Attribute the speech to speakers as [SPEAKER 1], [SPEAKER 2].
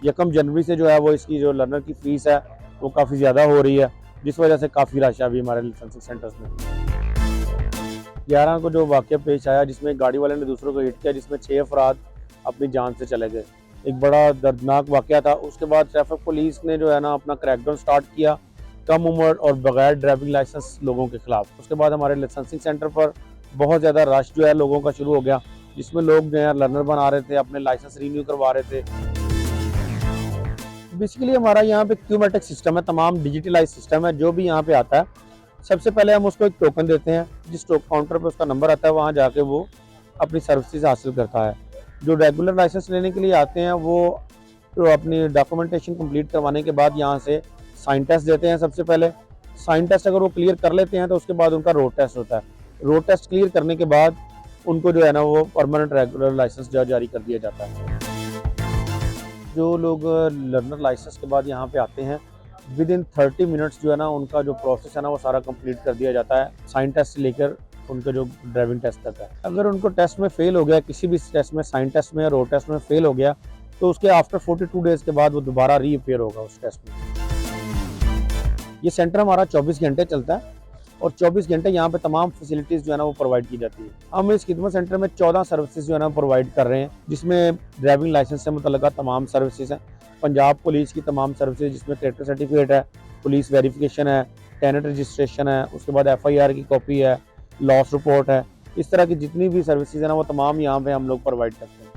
[SPEAKER 1] 1 जनवरी से जो है वो इसकी जो लर्नर की फ़ीस है वो काफ़ी ज़्यादा हो रही है, जिस वजह से काफ़ी रश है अभी हमारे लाइसेंसिंग सेंटर्स में। 11 को जो वाक़या पेश आया जिसमें गाड़ी वाले ने दूसरों को हिट किया, जिसमें 6 अफ़राद अपनी जान से चले गए। एक बड़ा दर्दनाक वाक़या था। उसके बाद ट्रैफ़िक पुलिस ने जो है ना अपना क्रैकडाउन स्टार्ट किया कम उम्र और बगैर ड्राइविंग लाइसेंस लोगों के खिलाफ। उसके बाद हमारे लाइसेंसिंग सेंटर पर बहुत ज़्यादा रश जो है लोगों का शुरू हो गया, जिसमें लोग जो है लर्नर बना रहे थे, अपने लाइसेंस रिन्यू करवा रहे थे। बेसिकली हमारा यहाँ पे क्यूमेटिक सिस्टम है, तमाम डिजिटलाइज सिस्टम है। जो भी यहाँ पे आता है सबसे पहले हम उसको एक टोकन देते हैं, जिस काउंटर पे उसका नंबर आता है वहाँ जाके वो अपनी सर्विसेज हासिल करता है। जो रेगुलर लाइसेंस लेने के लिए आते हैं वो तो अपनी डॉक्यूमेंटेशन कंप्लीट करवाने के बाद यहाँ से साइन टेस्ट देते हैं। सबसे पहले साइन टेस्ट अगर वो क्लियर कर लेते हैं तो उसके बाद उनका रोड टेस्ट होता है। रोड टेस्ट क्लियर करने के बाद उनको जो है ना वो परमानेंट रेगुलर लाइसेंस जारी कर दिया जाता है। जो लोग लर्नर लाइसेंस के बाद यहाँ पे आते हैं विद इन 30 मिनट्स जो है ना उनका जो प्रोसेस है ना वो सारा कंप्लीट कर दिया जाता है, साइन टेस्ट से लेकर उनका जो ड्राइविंग टेस्ट तक है। अगर उनको टेस्ट में फेल हो गया, किसी भी टेस्ट में, साइन टेस्ट में या रोड टेस्ट में फेल हो गया, तो उसके आफ्टर 42 डेज के बाद वो दोबारा रीअपेयर होगा उस टेस्ट में। ये सेंटर हमारा 24 घंटे चलता है और 24 घंटे यहाँ पे तमाम फैसिलिटीज़ जो है ना वो प्रोवाइड की जाती है। हम इस खिदमत सेंटर में 14 सर्विसेज जो है ना प्रोवाइड कर रहे हैं, जिसमें ड्राइविंग लाइसेंस से मुतल्लिक़ तमाम सर्विसेज हैं, पंजाब पुलिस की तमाम सर्विसेज जिसमें कैरेक्टर सर्टिफिकेट है, पुलिस वेरिफिकेशन है, टेनेंट रजिस्ट्रेशन है, उसके बाद FIR की कॉपी है, लॉस रिपोर्ट है। इस तरह की जितनी भी सर्विसेज है ना वो तमाम यहाँ पे हम लोग प्रोवाइड करते हैं।